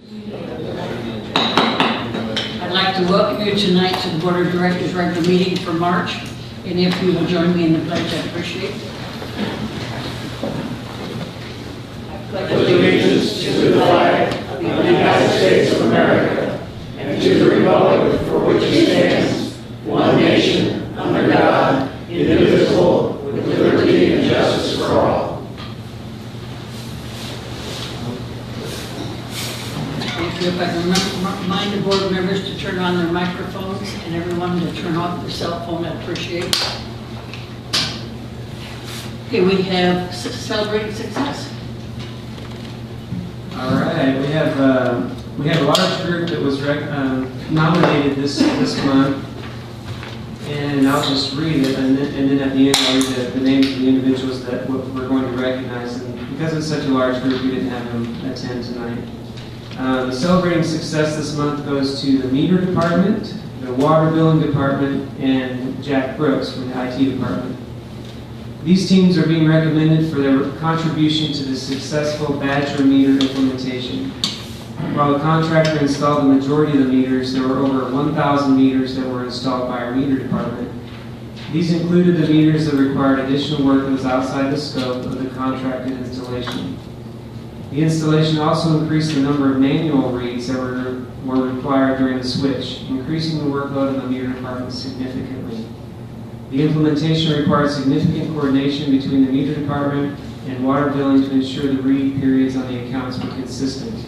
I'd like to welcome you tonight to the Board of Directors regular meeting for March, and if you will join me in the pledge, I'd appreciate it. I pledge Allegiance to the flag of the United States of America and to the republic for which it stands, one nation, under God, indivisible, with liberty and justice for all. Thank you. If I can remind the board members to turn on their microphones and everyone to turn off their cell phone, I'd appreciate it. Okay, we have celebrating success. All right, we have a large group that was nominated this month, and I'll just read it, and then at the end I'll read the names of the individuals that we're going to recognize. And because it's such a large group, we didn't have them attend tonight. The celebrating success this month goes to the meter department, the water billing department, and Jack Brooks from the IT department. These teams are being recommended for their contribution to the successful Badger meter implementation. While the contractor installed the majority of the meters, there were over 1,000 meters that were installed by our meter department. These included the meters that required additional work that was outside the scope of the contracted installation. The installation also increased the number of manual reads that were required during the switch, increasing the workload of the meter department significantly. The implementation required significant coordination between the meter department and water billing to ensure the read periods on the accounts were consistent.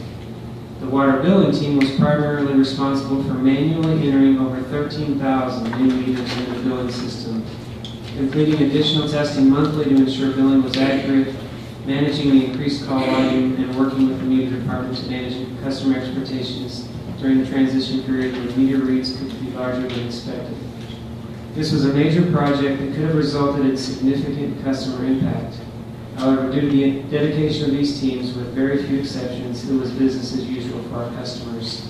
The water billing team was primarily responsible for manually entering over 13,000 new meters into the billing system, completing additional testing monthly to ensure billing was accurate, managing the increased call volume, and working with the meter department to manage customer expectations during the transition period when meter reads could be larger than expected. This was a major project that could have resulted in significant customer impact. However, due to the dedication of these teams, with very few exceptions, it was business as usual for our customers.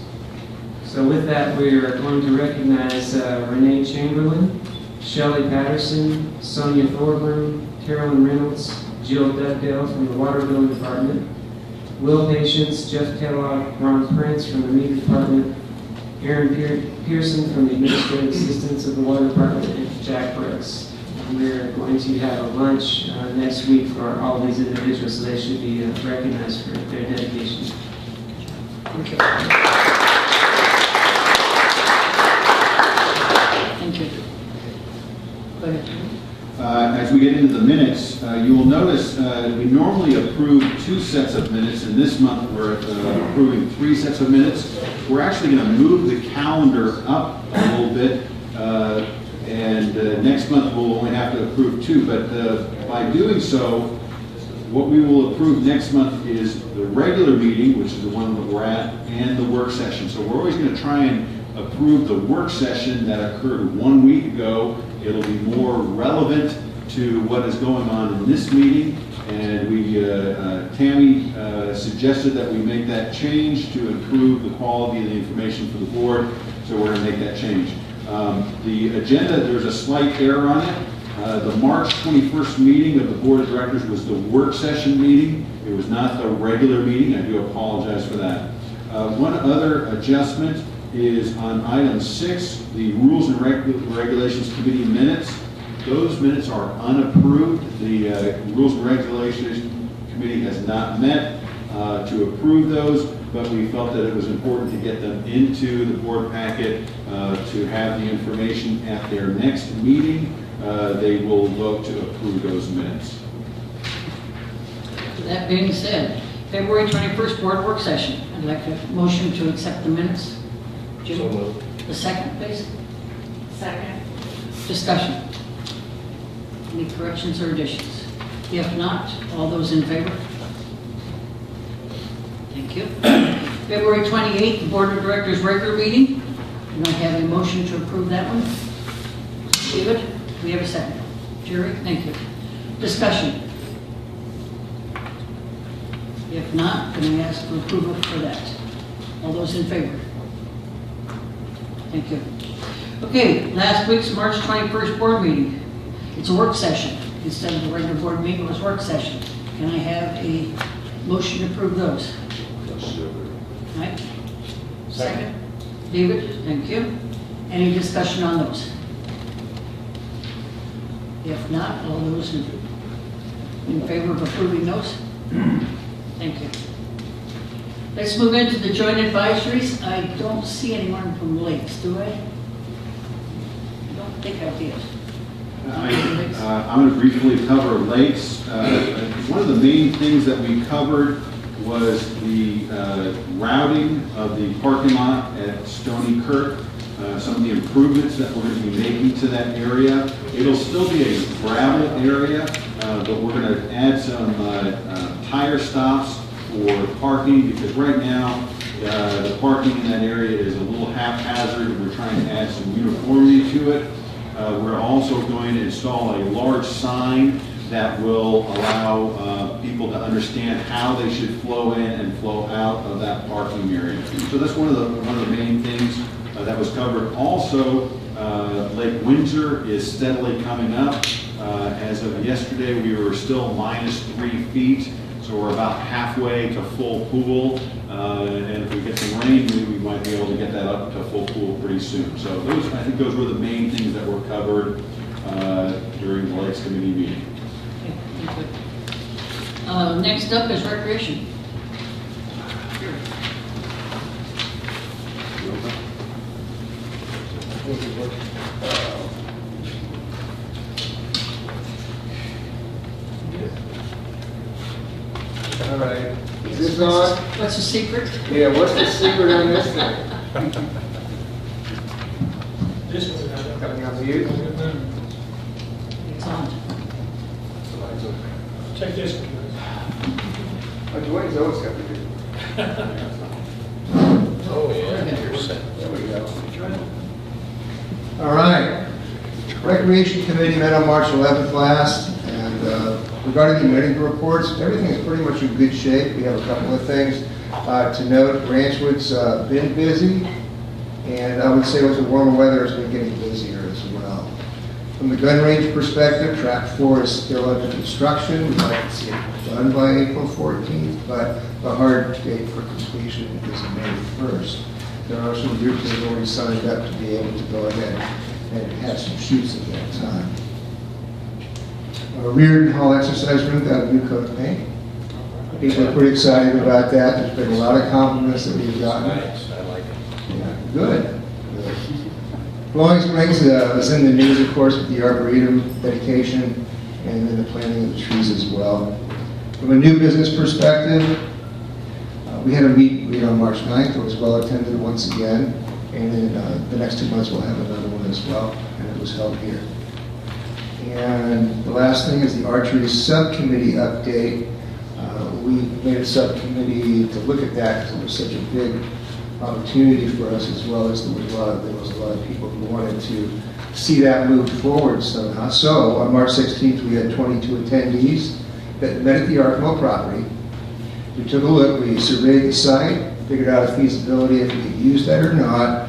So with that, we are going to recognize Renee Chamberlain, Shelley Patterson, Sonia Thorburn, Carolyn Reynolds, Jill Dugdale from the Water Billing Department, Will Patience, Jeff Kellogg, Ron Prince from the Meter Department, Aaron Pearson from the Administrative Assistants of the Water Department, and Jack Brooks. We're going to have a lunch next week for all these individuals, so they should be recognized for their dedication. Thank you. Thank you. Go ahead. As we get into the minutes, you will notice we normally approve 2 sets of minutes, and this month we're approving 3 sets of minutes. We're actually going to move the calendar up a little bit, and next month we'll only have to approve 2, but by doing so, what we will approve next month is the regular meeting, which is the one that we're at, and the work session. So we're always going to try and approve the work session that occurred 1 week ago. It'll be more relevant to what is going on in this meeting, and Tammy suggested that we make that change to improve the quality of the information for the board, so we're going to make that change. The agenda, there's a slight error on it. The March 21st meeting of the Board of Directors was the work session meeting. It was not the regular meeting. I do apologize for that. One other adjustment is on item 6, the Rules and Regulations Committee minutes. Those minutes are unapproved. The Rules and Regulations Committee has not met to approve those, but we felt that it was important to get them into the board packet to have the information at their next meeting. They will vote to approve those minutes. That being said, February 21st board work session. I'd like a motion to accept the minutes. Jim? So moved. The second, please. Second. Discussion. Any corrections or additions? If not, all those in favor? Thank you. February 28th, the Board of Directors regular meeting. And I have a motion to approve that one. David, we have a second. Jerry, thank you. Discussion. If not, then I ask for approval for that. All those in favor? Thank you. Okay, last week's March 21st board meeting. It's a work session. Instead of a regular board meeting, it was work session. Can I have a motion to approve those? All right. Second. David, thank you. Any discussion on those? If not, all those in favor of approving those? Thank you. Let's move into the joint advisories. I don't see anyone from Lakes, do I? I don't think I did. I'm going to briefly cover Lakes. One of the main things that we covered was the routing of the parking lot at Stony Kirk, some of the improvements that we're going to be making to that area. It'll still be a gravel area, but we're going to add some tire stops for parking, because right now the parking in that area is a little haphazard. We're trying to add some uniformity to it. We're also going to install a large sign that will allow people to understand how they should flow in and flow out of that parking area. So that's one of the main things that was covered. Also, Lake Windsor is steadily coming up. As of yesterday, we were still minus 3 feet, so we're about halfway to full pool. And if we get some rain, we might be able to get that up to full pool pretty soon. So I think those were the main things that were covered during the Lakes Committee meeting. Okay, good. Next up is recreation. All right. Is this on? What's the secret? Yeah, what's the secret on this thing? This one, Coming on mute? It's on. take this one. Oh, Dwayne's always got to do. Oh, yeah, you're set. There we go. All right. Recreation Committee met on March 11th last, and regarding the medical reports, everything is pretty much in good shape. We have a couple of things to note. Ranchwood's been busy, and I would say with the warmer weather, it's been getting busier as well. From the gun range perspective, track 4 is still under construction. We'd like to see it done by April 14th, but the hard date for completion is May 1st. There are some groups that have already signed up to be able to go ahead and have some shoots at that time. Reardon Hall Exercise Room got a new coat of paint. People are pretty excited about that. There's been a lot of compliments that we've gotten. Nice, I like it. Yeah, good. Flowing Springs is in the news, of course, with the Arboretum dedication and then the planting of the trees as well. From a new business perspective, we had a meet on March 9th. It was well attended once again. And in the next 2 months, we'll have another one as well. And it was held here. And the last thing is the archery subcommittee update. We made a subcommittee to look at that because it was such a big opportunity for us, as well as there was a lot of people who wanted to see that move forward somehow. So on March 16th, we had 22 attendees that met at the Arkmo property. We took a look, we surveyed the site, figured out a feasibility if we could use that or not.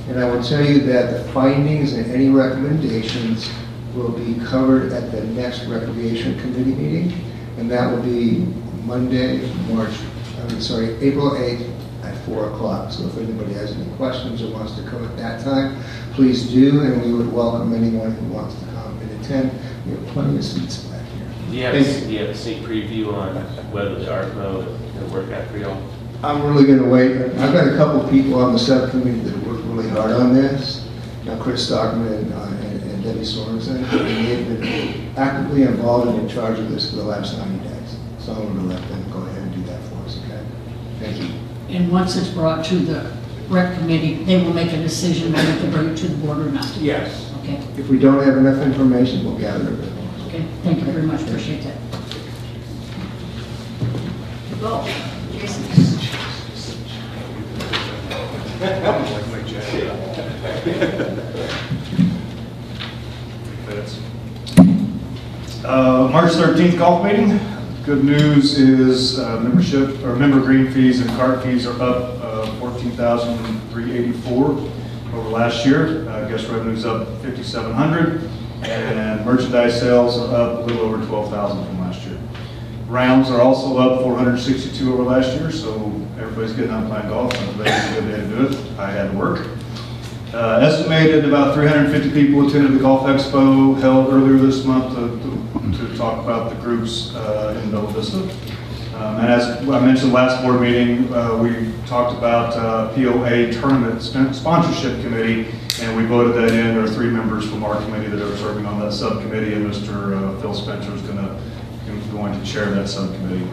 And I will tell you that the findings and any recommendations will be covered at the next Recreation Committee meeting, and that will be Monday, April 8th at 4 o'clock. So if anybody has any questions or wants to come at that time, please do, and we would welcome anyone who wants to come and attend. We have plenty of seats back here. Do you have a sneak preview on whether the Arkmo will work out for y'all? I'm really going to wait. I've got a couple of people on the subcommittee that worked really hard on this. Now, Chris Stockman and Debbie Sorensen, and they've been actively involved and in charge of this for the last 90 days. So I'm going to let them go ahead and do that for us, okay? Thank you. And once it's brought to the rec committee, they will make a decision whether to bring it to the board or not. Yes. Okay, If we don't have enough information, we'll gather a bit more. okay, thank you very much, appreciate that. Go, Jason. March 13th golf meeting. Good news is membership or member green fees and cart fees are up $14,384 over last year. Guest revenue's up $5,700, and merchandise sales are up a little over $12,000 from last year. Rounds are also up 462 over last year, so everybody's getting out playing golf, and today's a good day to do it. I had to work. Estimated about 350 people attended the Golf Expo held earlier this month to talk about the groups in Bella Vista. And as I mentioned last board meeting, we talked about POA Tournament Sponsorship Committee, and we voted that in. There are 3 members from our committee that are serving on that subcommittee, and Mr. Phil Spencer is going to chair that subcommittee.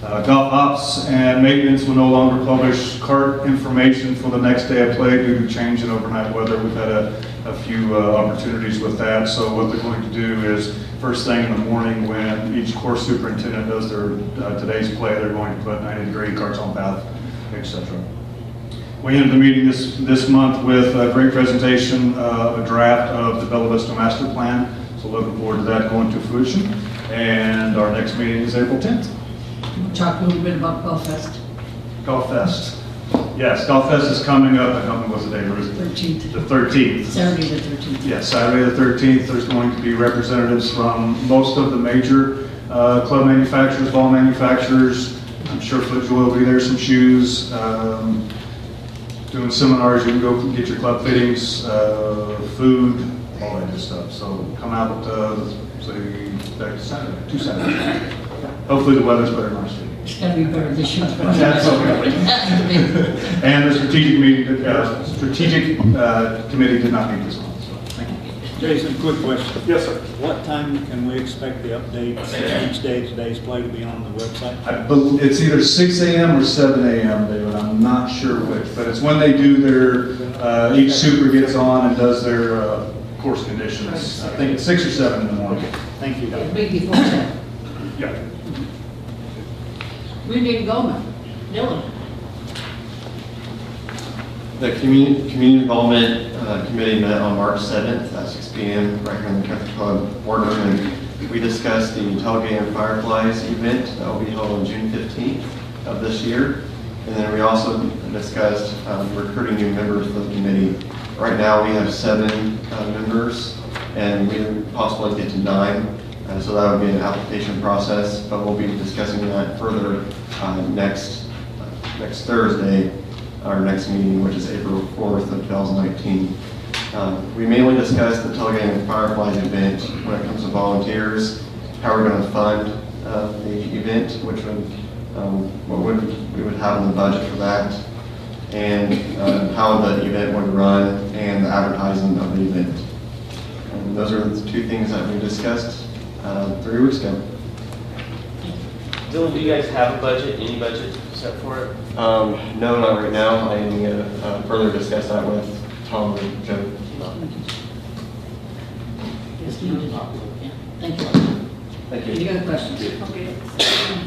Golf ops and maintenance will no longer publish cart information for the next day of play due to change in overnight weather. We've had a few opportunities with that. So what they're going to do is first thing in the morning when each course superintendent does their today's play, they're going to put 90-degree carts on path, etc. We ended the meeting this month with a great presentation, a draft of the Bella Vista Master Plan. So looking forward to that going to fruition. And our next meeting is April 10th. We'll talk a little bit about Golf Fest, Golf Fest. Yes, Golf Fest is coming up. I don't know what's the date, or is it? 13th, The 13th. Saturday the 13th. Yes, Saturday the 13th. There's going to be representatives from most of the major club manufacturers, ball manufacturers. I'm sure FootJoy will be there, some shoes. Doing seminars, you can go get your club fittings, food, all that good stuff. So come out, say, back to Saturday, 2 Saturdays. Hopefully the weather's better than last week. It's gotta be better this year. That's okay. It has to be. And the strategic committee did not meet this month, so thank you. Jason, quick question. Yes, sir. What time can we expect the updates each day, today's play to be on the website? It's either 6 a.m. or 7 a.m., David. I'm not sure which, but it's when they do their, each super gets on and does their course conditions. I think it's 6 or 7 in the morning. Thank you. It'll be before that. Yeah. Community Goldman, Dylan. The Community Involvement Committee met on March 7th at 6 p.m. right here in the Country Club boardroom, and we discussed the Tailgate and Fireflies event that will be held on June 15th of this year. And then we also discussed recruiting new members for the committee. Right now we have 7 members, and we would possibly get to 9. So that would be an application process, but we'll be discussing that further next Thursday, our next meeting, which is April 4th of 2019. We mainly discussed the Tailgate and Fireflies event when it comes to volunteers, how we're going to fund the event, which would, what we would have in the budget for that, and how the event would run, and the advertising of the event. And those are the 2 things that we discussed 3 weeks ago. Dylan, do you guys have a budget, any budget set for it? No, not right now. I am going to further discuss that with Tom and Joe. Yes, you did. Yeah, thank you. Thank Any you. other questions? Okay.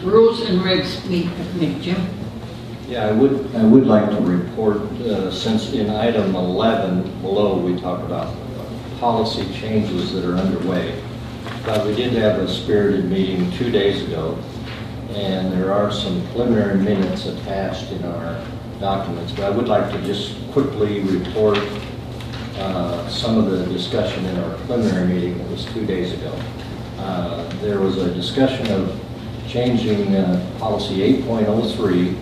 Rules and regs meet, Jim? Yeah, I would like to report, since in item 11 below, we talk about policy changes that are underway. But we did have a spirited meeting 2 days ago, and there are some preliminary minutes attached in our documents. But I would like to just quickly report some of the discussion in our preliminary meeting that was 2 days ago. There was a discussion of changing policy 8.03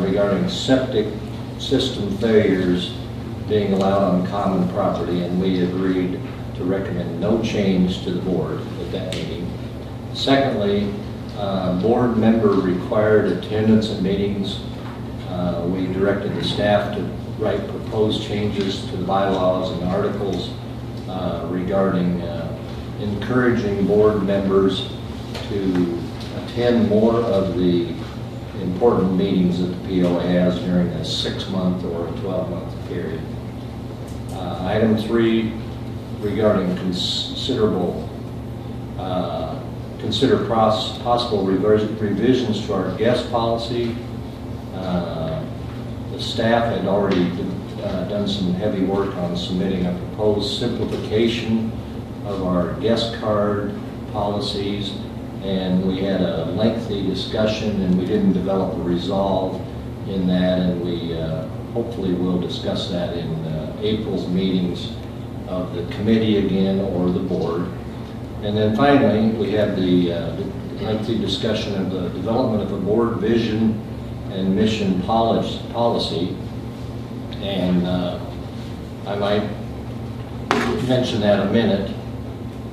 regarding septic system failures being allowed on common property, and we agreed to recommend no change to the board at that meeting. Secondly, board member required attendance at meetings. We directed the staff to write proposed changes to the bylaws and articles regarding encouraging board members to attend more of the important meetings that the PO has during a 6-month or a 12-month period. Item 3, regarding consider possible revisions to our guest policy. The staff had already done some heavy work on submitting a proposed simplification of our guest card policies, and we had a lengthy discussion, and we didn't develop a resolve in that, and we hopefully will discuss that in April's meetings of the committee again or the board. And then finally, we have the lengthy discussion of the development of a board vision and mission policy. And I might mention that a minute.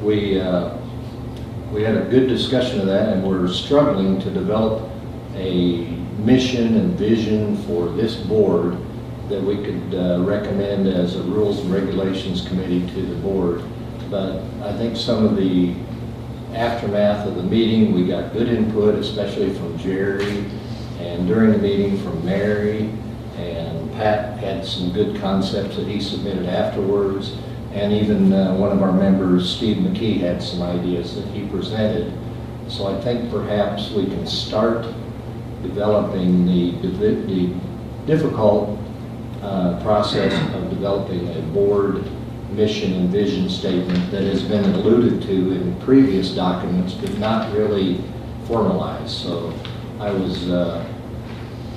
We had a good discussion of that, and we're struggling to develop a mission and vision for this board that we could recommend as a Rules and Regulations Committee to the board. But I think some of the aftermath of the meeting, we got good input, especially from Jerry, and during the meeting from Mary, and Pat had some good concepts that he submitted afterwards, and even one of our members, Steve McKee, had some ideas that he presented. So I think perhaps we can start developing the difficult process of developing a board mission and vision statement that has been alluded to in previous documents but not really formalized. So I was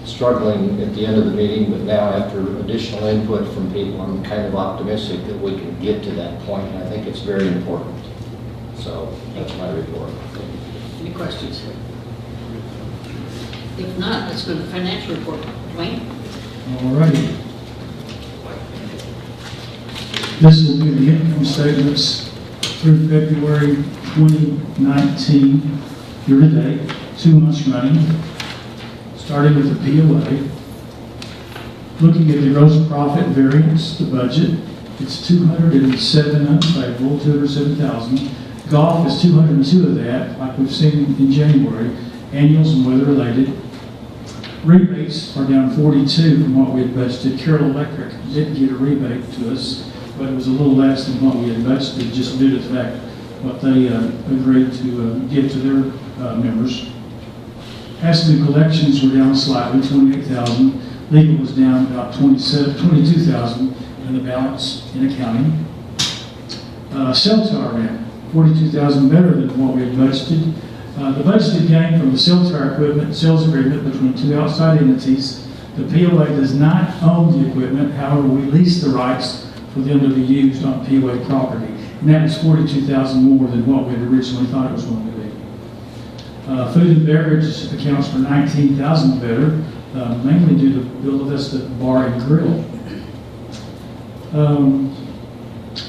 struggling at the end of the meeting, but now after additional input from people, I'm kind of optimistic that we can get to that point, and I think it's very important. So that's my report. Any questions? If not, let's go to the financial report. Dwayne? All righty. This will be the income statements through February 2019, year-to-date, 2 months running, starting with the POA. Looking at the gross profit variance, the budget, it's 207 unfavorable, 207,000. Golf is 202 of that, like we've seen in January, annuals and weather-related. Rebates are down 42 from what we had budgeted. Carroll Electric didn't get a rebate to us, but it was a little less than what we had budgeted, just due to the fact what they agreed to give to their members. Asset collections were down slightly, 28,000. Legal was down about 22,000, and the balance in accounting. Cell tower rent, 42,000 better than what we had budgeted. The budgeted gain from the cell tower equipment sales agreement between two outside entities. The POA does not own the equipment, however, we lease the rights for them to be used on POA property. And that was 42,000 more than what we had originally thought it was going to be. Food and beverage accounts for 19,000 better, mainly due to Villa Vista Bar and Grill.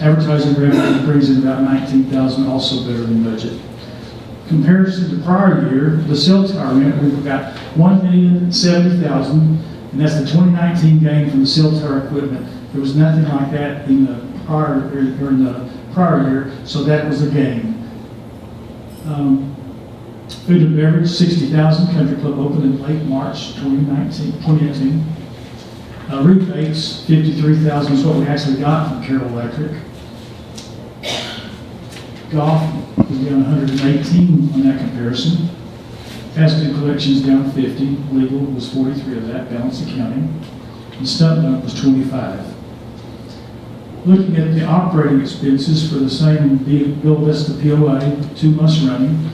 Advertising revenue brings in about 19,000, also better than budget. Comparison to prior year, the cell tower rent, we've got 1,070,000, and that's the 2019 gain from the cell tower equipment. There was nothing like that in the prior year, so that was a gain. Food and beverage, 60,000. Country Club opened in late March 2018. Rebates, 53,000 is what we actually got from Carroll Electric. Golf was down 118 on that comparison. Past due collections down 50. Legal was 43 of that, balance accounting. And stump dump was 25. Looking at the operating expenses for the same Villa Vista POA, 2 months running,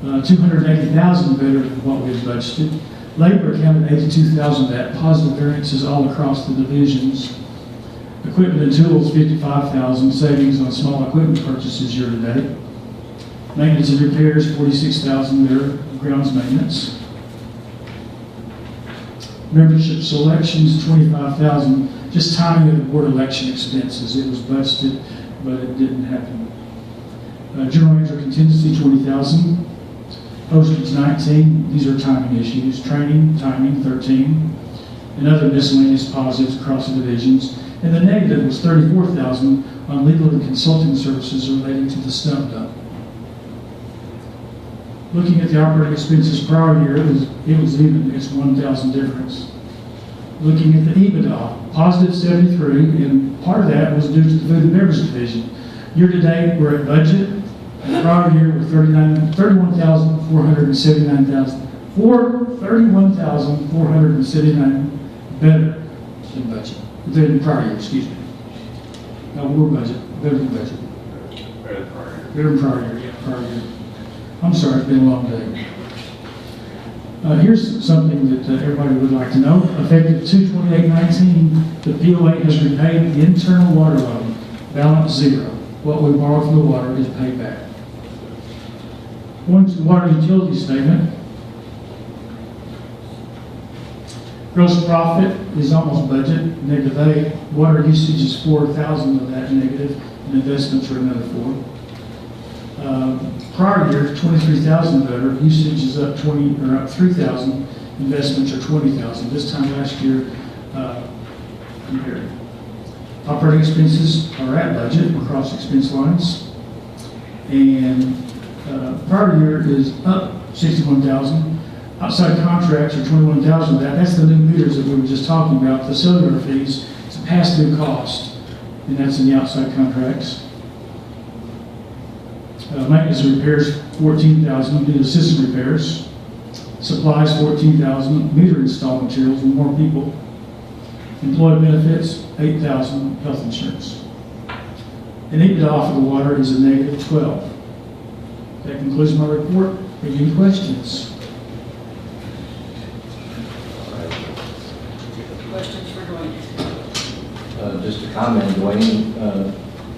280,000 better than what we had budgeted. Labor accounted 82,000 of that, positive variances all across the divisions. Equipment and tools, 55,000, savings on small equipment purchases year to date. Maintenance and repairs, 46,000 there, grounds maintenance. Membership selections, 25,000, just timing of the board election expenses. It was budgeted, but it didn't happen. General manager contingency, 20,000. Postage, 19. These are timing issues. Training, timing, 13. And other miscellaneous positives across the divisions. And the negative was 34,000 on legal and consulting services relating to the stump dump. Looking at the operating expenses prior year, it was even. It's 1,000 difference. Looking at the EBITDA, positive 73, and part of that was due to the food and beverage division. Year to date, we're at budget. The prior year, we're 31,479 better than budget. Than prior year, excuse me. No, we're budget, better than budget. Better than prior year, yeah, prior year. I'm sorry, it's been a long day. Here's something that everybody would like to know. Effective 2/28/19, the POA has repaid the internal water loan, balance 0. What we borrow from the water is paid back. Going to the water utility statement. Gross profit is almost budget, -8. Water usage is 4,000 of that negative, and investments are another 4. Prior year, 23,000 better, usage is up 3,000, investments are 20,000. This time last year, compared. Operating expenses are at budget across expense lines. And prior year is up 61,000. Outside contracts are 21,000 of that. That's the new meters that we were just talking about, the cellular fees. It's a pass-through cost, and that's in the outside contracts. Maintenance and repairs, 14,000 due to system repairs. Supplies, 14,000, meter install materials and more people. Employee benefits, 8,000, health insurance. And EBITDA for the water is a -12. That concludes my report. Any questions? Questions for Dwayne? Just a comment, Dwayne,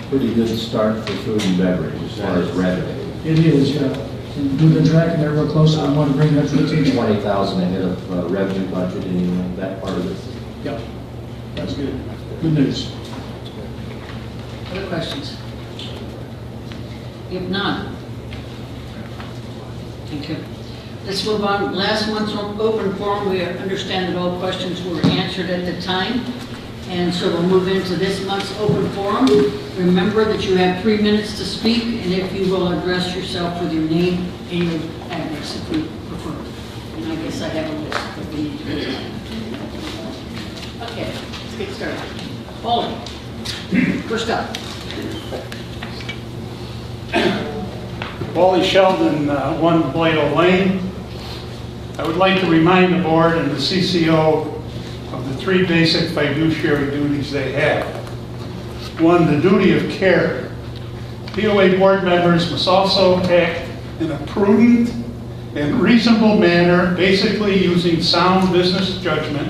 pretty good start for food and beverage as far as revenue. It is, yeah. And we've been tracking that real closely. I want to bring that to the attention. 20,000 ahead of revenue budget anyway, that part of it. Yeah, that's good. Good news. Other questions? If not, thank you. Let's move on. Last month's open forum, we understand that all questions were answered at the time. And so we'll move into this month's open forum. Remember that you have 3 minutes to speak, and if you will address yourself with your name and your address if you prefer. And I guess I have a list that we need to go through. Okay, let's get started. Paulie, first up. Wally Sheldon, 1 Blado Lane. I would like to remind the board and the CCO of the 3 basic fiduciary duties they have. 1, the duty of care. POA board members must also act in a prudent and reasonable manner, basically using sound business judgment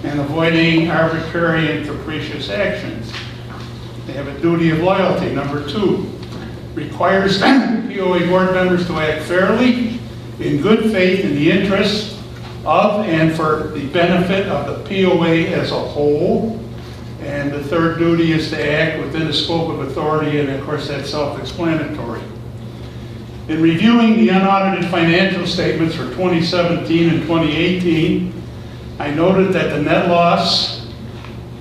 and avoiding arbitrary and capricious actions. They have a duty of loyalty. Number 2, requires POA board members to act fairly, in good faith, in the interests of and for the benefit of the POA as a whole. And the 3rd duty is to act within the scope of authority, and of course that's self-explanatory. In reviewing the unaudited financial statements for 2017 and 2018, I noted that the net loss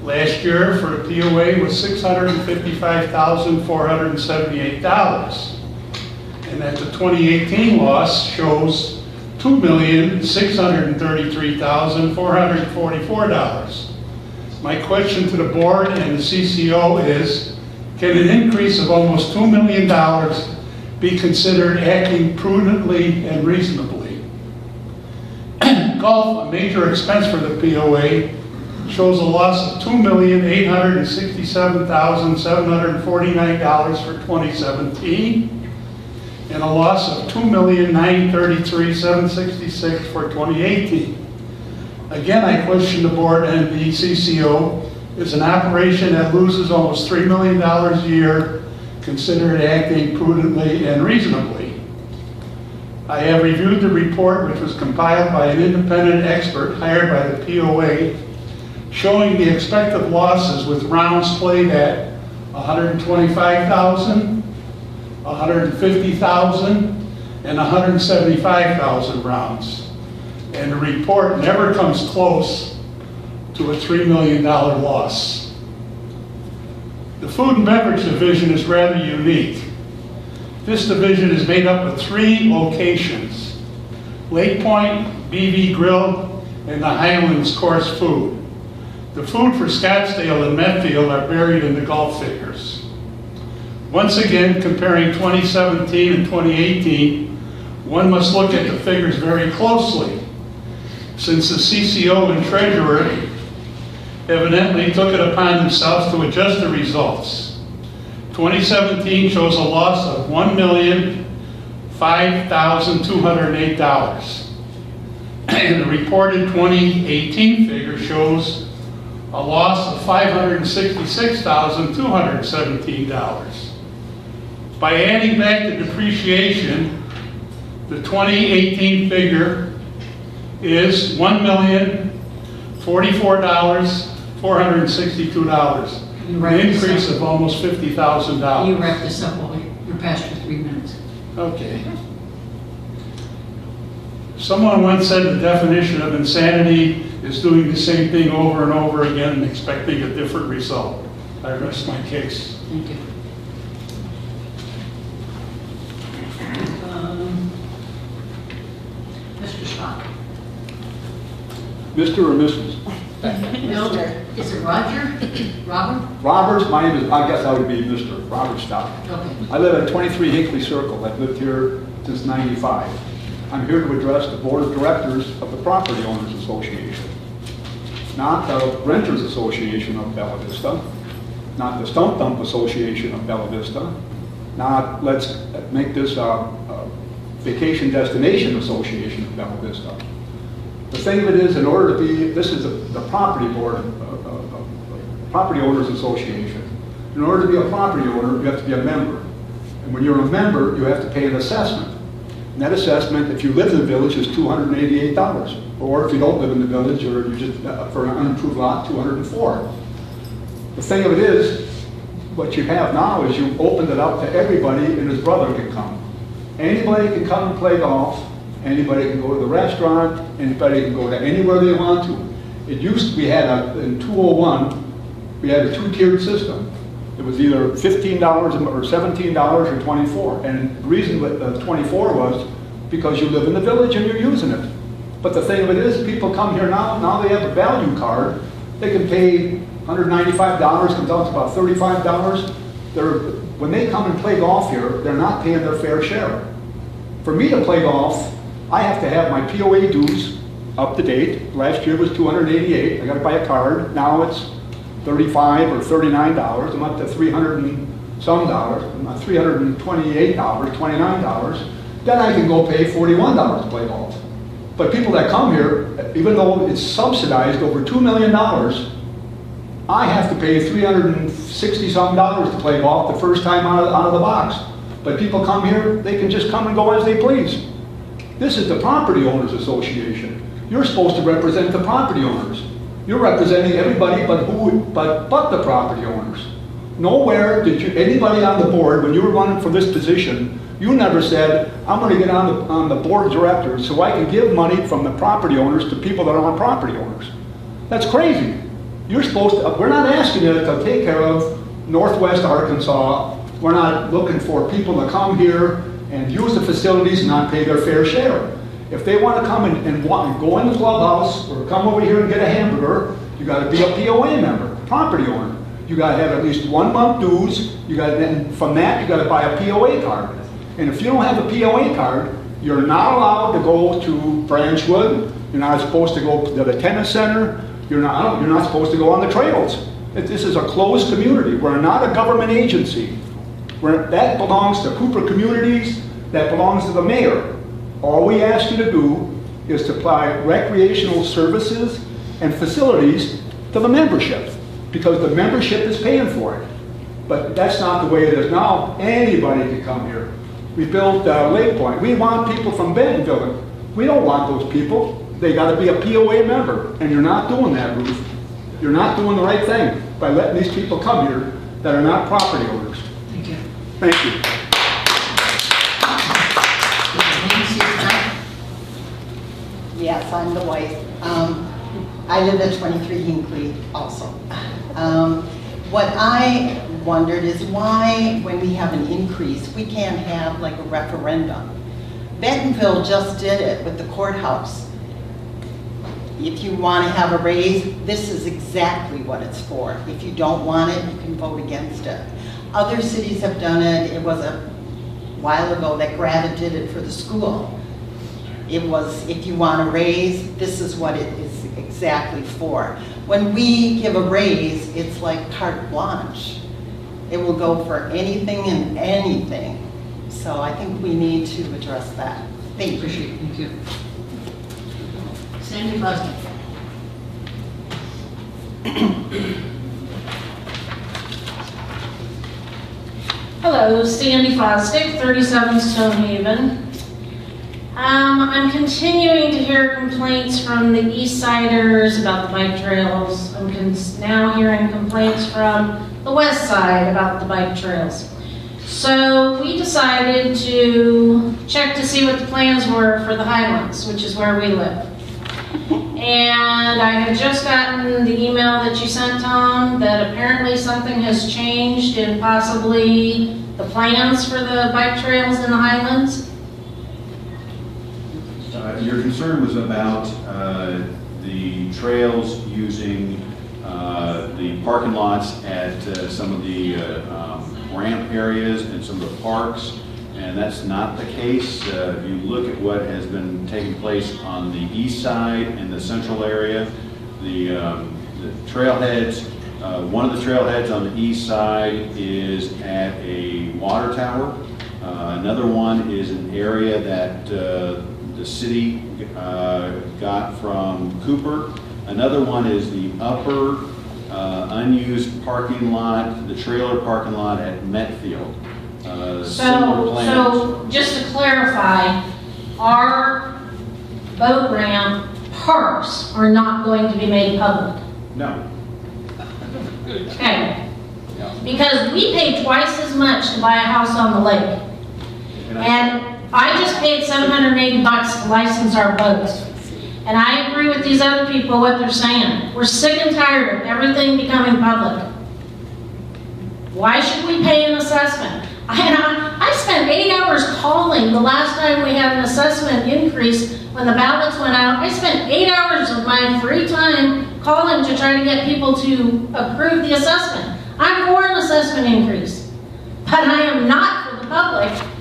last year for the POA was $655,478, and that the 2018 loss shows $2,633,444. My question to the board and the CCO is, can an increase of almost $2 million be considered acting prudently and reasonably? Golf, a major expense for the POA, shows a loss of $2,867,749 for 2017 and a loss of $2,933,766 for 2018. Again, I question the board and the CCO, is an operation that loses almost $3 million a year considered acting prudently and reasonably? I have reviewed the report, which was compiled by an independent expert hired by the POA, showing the expected losses with rounds played at 125,000, 150,000, and 175,000 rounds. And the report never comes close to a $3 million loss. The food and beverage division is rather unique. This division is made up of 3 locations: Lake Point, BV Grill, and the Highlands Course Food. The food for Scottsdale and Medfield are buried in the golf figures. Once again, comparing 2017 and 2018, one must look at the figures very closely, since the CCO and treasurer evidently took it upon themselves to adjust the results. 2017 shows a loss of $1,005,208. And the reported 2018 figure shows a loss of $566,217. By adding back the depreciation The 2018 figure is $1,044,462. You An write this increase up. of almost $50,000. You wrap this up while you're past your 3 minutes. Okay. Someone once said the definition of insanity is doing the same thing over and over again and expecting a different result. I rest my case. Thank you. Mr. Scott. Mr. or Mrs.? No, is it Roger? Robert? Roberts, my name is, I guess I would be Mr. Robert Stock. Okay. I live at 23 Hinckley Circle. I've lived here since '95. I'm here to address the Board of Directors of the Property Owners Association, not the Renters Association of Bella Vista, not the Stump Dump Association of Bella Vista, not let's make this a Vacation Destination Association of Bella Vista. The thing of it is, in order to be, this is the Property Board, Property Owners Association. In order to be a property owner, you have to be a member. And when you're a member, you have to pay an assessment. And that assessment, if you live in the village, is $288. Or if you don't live in the village, or you just, for an unimproved lot, $204. The thing of it is, what you have now is you opened it up to everybody and his brother can come. Anybody can come and play golf. Anybody can go to the restaurant. Anybody can go to anywhere they want to. It used to, we had in 201, we had a two-tiered system. It was either $15 or $17 or $24. And the reason that 24 was because you live in the village and you're using it. But the thing of it is, people come here now they have a value card. They can pay $195, comes out to about $35. When they come and play golf here, they're not paying their fair share. For me to play golf, I have to have my POA dues up to date. Last year was $288. I got to buy a card. Now it's $35 or $39. I'm up to $300 and some dollars. Not $328, $29. Then I can go pay $41 to play golf. But people that come here, even though it's subsidized over $2 million, I have to pay $360 some to play golf the first time out of the box. But people come here, they can just come and go as they please. This is the Property Owners Association. You're supposed to represent the property owners. You're representing everybody but the property owners. Nowhere did anybody on the board, when you were running for this position, you never said, I'm going to get on the board of directors so I can give money from the property owners to people that aren't property owners. That's crazy. You're supposed to, we're not asking you to take care of Northwest Arkansas. We're not looking for people to come here and use the facilities and not pay their fair share. If they want to come and go in the clubhouse or come over here and get a hamburger, you got to be a POA member, property owner. You got to have at least 1 month dues. Then from that, you got to buy a POA card. And if you don't have a POA card, you're not allowed to go to Branchwood. You're not supposed to go to the tennis center. You're not supposed to go on the trails. This is a closed community. We're not a government agency. That belongs to Cooper Communities. That belongs to the mayor. All we ask you to do is to apply recreational services and facilities to the membership, because the membership is paying for it. But that's not the way it is now. Anybody can come here. We built Lake Point. We want people from Bentonville. We don't want those people. They got to be a POA member, and you're not doing that, Ruth. You're not doing the right thing by letting these people come here that are not property owners. Thank you. Thank you. Yes, I'm the wife. I live at 23 Hinckley also. What I wondered is why, when we have an increase, we can't have like a referendum. Bentonville just did it with the courthouse. If you want to have a raise, this is exactly what it's for. If you don't want it, you can vote against it. Other cities have done it. It was a while ago that Gravette did it for the school. It was, if you want a raise, this is what it is exactly for. When we give a raise, it's like carte blanche. It will go for anything and anything. So I think we need to address that. Thank you. Appreciate it. Thank you. Sandy Bosnick. Hello, Sandy Fosdick, 37 Stonehaven. I'm continuing to hear complaints from the East Siders about the bike trails. I'm now hearing complaints from the West Side about the bike trails. So we decided to check to see what the plans were for the Highlands, which is where we live. And I have just gotten the email that you sent, Tom, that apparently something has changed in possibly the plans for the bike trails in the Highlands. Your concern was about the trails using the parking lots at some of the ramp areas and some of the parks, and that's not the case. If you look at what has been taking place on the east side and the central area, the trailheads, one of the trailheads on the east side is at a water tower. Another one is an area that the city got from Cooper. Another one is the upper unused parking lot, the trailer parking lot at Metfield. So just to clarify, our boat ramp parks are not going to be made public. No. Okay. Because we pay twice as much to buy a house on the lake. And I just paid $780 to license our boats. And I agree with these other people, what they're saying. We're sick and tired of everything becoming public. Why should we pay an assessment? I spent 8 hours calling the last time we had an assessment increase when the ballots went out. I spent 8 hours of my free time calling to try to get people to approve the assessment. I'm for an assessment increase, but I am not for the public.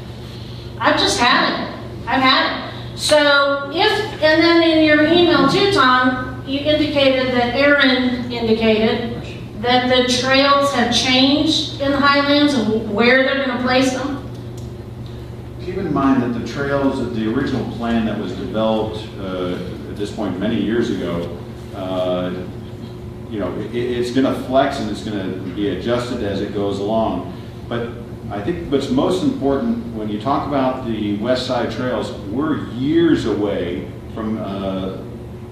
I've just had it. I've had it. So and then in your email too, Tom, you indicated that Aaron indicated that the trails have changed in the Highlands and where they're going to place them. Keep in mind that the trails, the original plan that was developed at this point many years ago, it's going to flex and it's going to be adjusted as it goes along. But I think what's most important when you talk about the West Side trails, we're years away from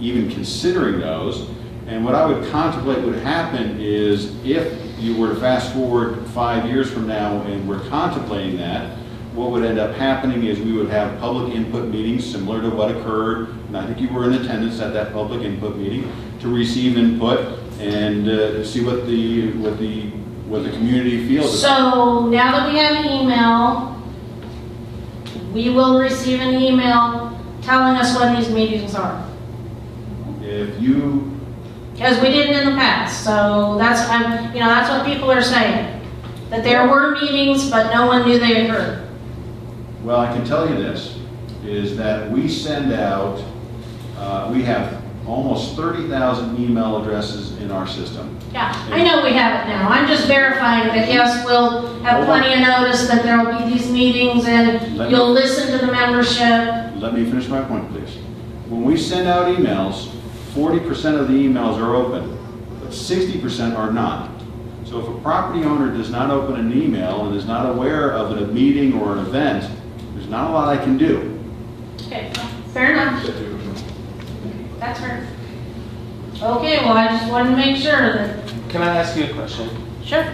even considering those. And what I would contemplate would happen is if you were to fast forward 5 years from now and we're contemplating that, what would end up happening is we would have public input meetings similar to what occurred, and I think you were in attendance at that public input meeting, to receive input and see what the community feels about. So now that we have an email, we will receive an email telling us when these meetings are. If you... Because we didn't in the past, so that's what people are saying. That there were meetings, but no one knew they occurred. Well, I can tell you this, is that we send out, we have almost 30,000 email addresses in our system. Yeah, I know we have it now. I'm just verifying that yes, we'll have plenty of notice that there will be these meetings and you'll listen to the membership. Let me finish my point, please. When we send out emails, 40% of the emails are open, but 60% are not. So if a property owner does not open an email and is not aware of a meeting or an event, there's not a lot I can do. Okay, fair enough. That's fair. Okay, well, I just wanted to make sure that... Can I ask you a question? Sure.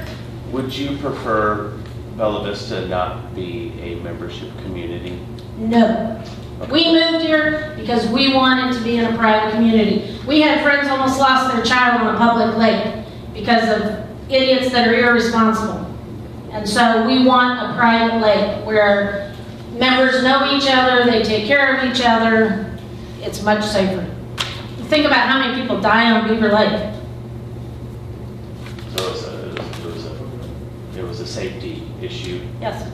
Would you prefer Bella Vista not be a membership community? No. We moved here because we wanted to be in a private community. We had friends almost lost their child on a public lake because of idiots that are irresponsible. And so we want a private lake where members know each other, they take care of each other. It's much safer. Think about how many people die on Beaver Lake. So it was a safety issue. Yes.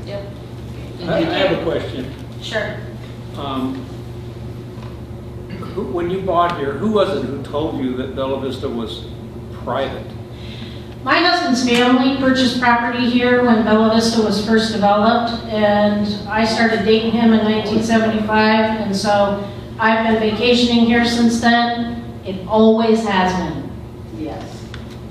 Yep. I have a question. Sure. When you bought here, who was it who told you that Bella Vista was private? My husband's family purchased property here when Bella Vista was first developed, and I started dating him in 1975, and so I've been vacationing here since then. It always has been. Yes,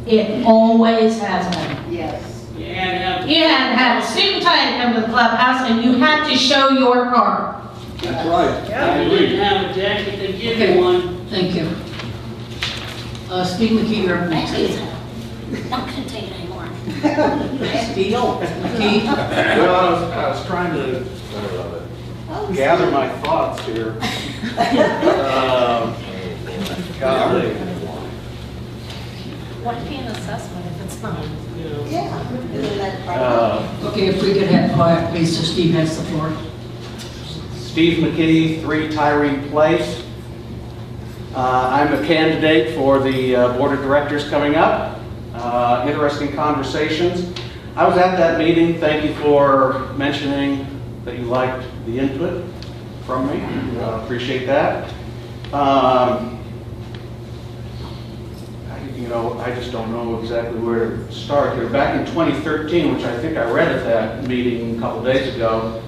It always has been. yes. And had to have. You had to have a suit and tie to come to the clubhouse, and you had to show your card. That's right. I If agree. you didn't have a jacket, they give you one. Thank you. Steve McKee, you're up next. Not gonna take it anymore. Steve McKee. Well, I was trying to gather my thoughts here. Golly. What be an assessment if it's not? Yeah, isn't that right? Okay, if we could have quiet, please, so Steve has the floor. Steve McKee, 3 Tyree Place. I'm a candidate for the Board of Directors coming up. Interesting conversations. I was at that meeting. Thank you for mentioning that you liked the input from me. Appreciate that. I just don't know exactly where to start here. Back in 2013, which I think I read at that meeting a couple days ago,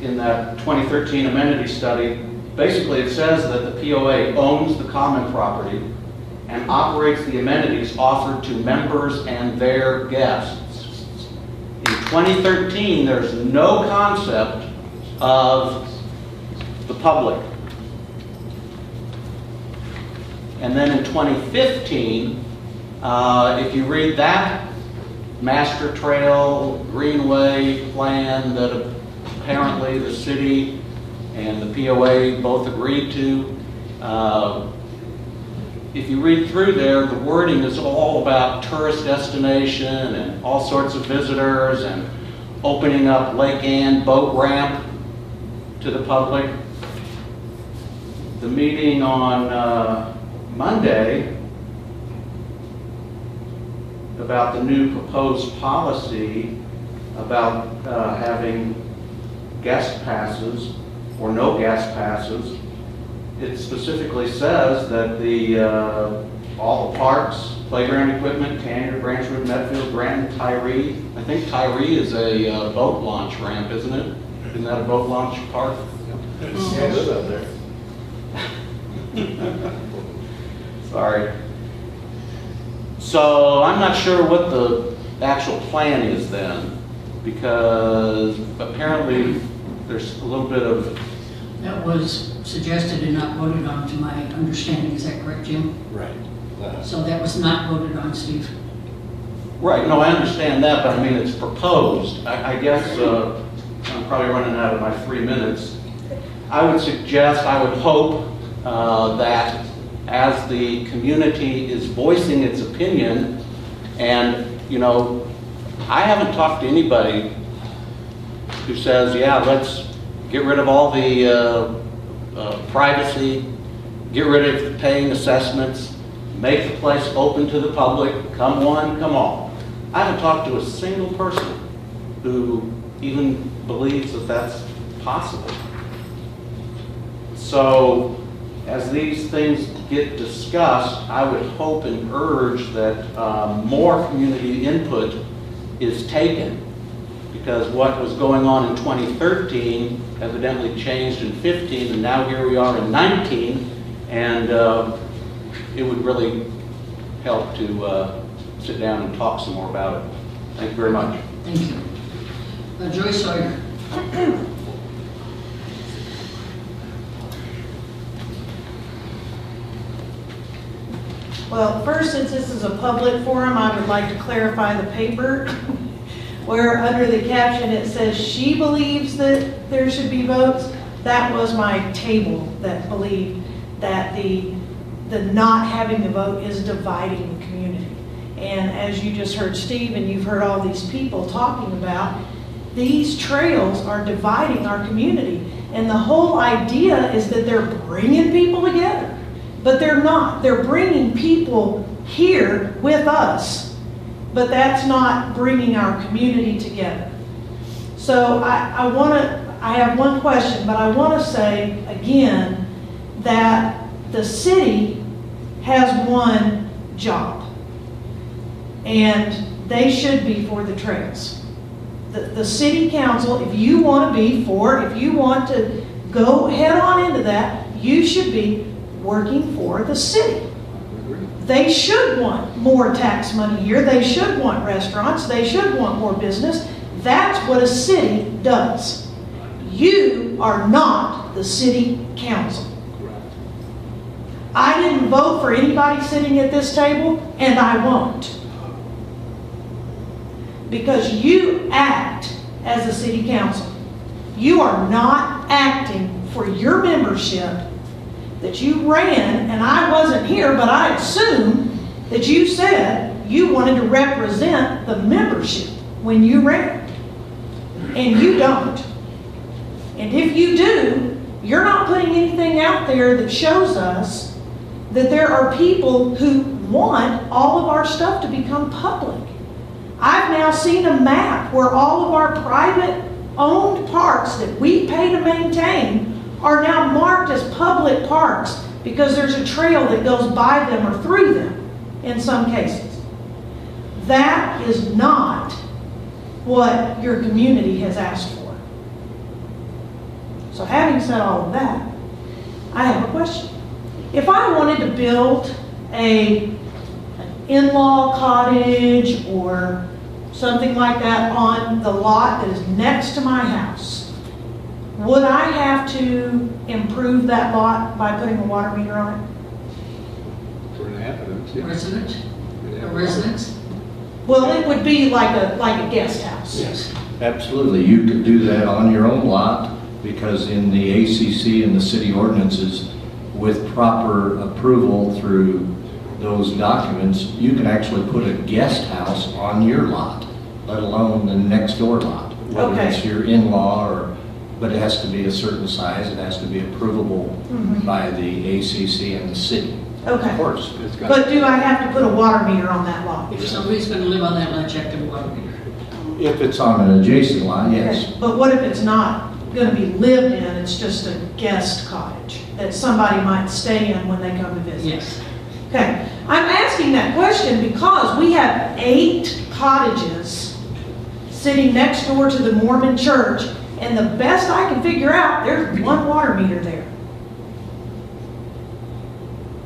in that 2013 amenity study, basically it says that the POA owns the common property and operates the amenities offered to members and their guests. In 2013, there's no concept of the public. And then in 2015, if you read that master trail greenway plan that apparently the city and the POA both agreed to, if you read through there, the wording is all about tourist destination and all sorts of visitors and opening up Lake Ann boat ramp to the public. The meeting on Monday about the new proposed policy about having guest passes or no guest passes. It specifically says that all the parks, playground equipment, Tanya, Branchwood, Medfield, Grant, Tyree. I think Tyree is a boat launch ramp, isn't it? Isn't that a boat launch park? Yeah, I live out there. Sorry. So I'm not sure what the actual plan is then, because apparently there's a little bit of... That was suggested and not voted on, to my understanding. Is that correct, Jim? Right. So that was not voted on, Steve? Right, no, I understand that, but I mean, it's proposed. I guess I'm probably running out of my 3 minutes. I would suggest, I would hope that as the community is voicing its opinion, and, I haven't talked to anybody who says, yeah, let's get rid of all the privacy, get rid of the paying assessments, make the place open to the public, come one, come all. I haven't talked to a single person who even believes that that's possible. So, as these things get discussed, I would hope and urge that more community input is taken, because what was going on in 2013 evidently changed in 15, and now here we are in 19, and it would really help to sit down and talk some more about it. Thank you very much. Thank you. Joyce Sawyer. Well, first, since this is a public forum, I would like to clarify the paper where under the caption it says she believes that there should be votes. That was my table that believed that the not having the vote is dividing the community. And as you just heard Steve and you've heard all these people talking about, these trails are dividing our community. And the whole idea is that they're bringing people together. But they're not. They're bringing people here with us, but that's not bringing our community together. So I have one question, but I want to say again that the city has one job, and they should be for the trails. The city council, if you want to be for, if you want to go head on into that, you should be working for the city. They should want more tax money here. They should want restaurants. They should want more business. That's what a city does. You are not the city council. I didn't vote for anybody sitting at this table, and I won't. Because you act as a city council. You are not acting for your membership that you ran, and I wasn't here, but I assume that you said you wanted to represent the membership when you ran. And you don't. And if you do, you're not putting anything out there that shows us that there are people who want all of our stuff to become public. I've now seen a map where all of our private owned parks that we pay to maintain are now marked as public parks because there's a trail that goes by them or through them in some cases. That is not what your community has asked for. So having said all of that, I have a question. If I wanted to build an in-law cottage or something like that on the lot that is next to my house, would I have to improve that lot by putting a water meter on it? For inhabitants, yeah. Resident? A residence? Well, it would be like a guest house. Yes. Absolutely, you could do that on your own lot, because in the ACC and the city ordinances, with proper approval through those documents, you can actually put a guest house on your lot, let alone the next door lot. Whether Okay. it's your in-law but it has to be a certain size, it has to be approvable by the ACC and the city. Okay. Of course. But do I have to put a water meter on that lot? If somebody's going to live on that land, check the water meter. If it's on an adjacent lot, yes. Okay. But what if it's not going to be lived in, it's just a guest cottage that somebody might stay in when they come to visit? Yes. Okay, I'm asking that question because we have 8 cottages sitting next door to the Mormon church, and the best I can figure out, there's one water meter there.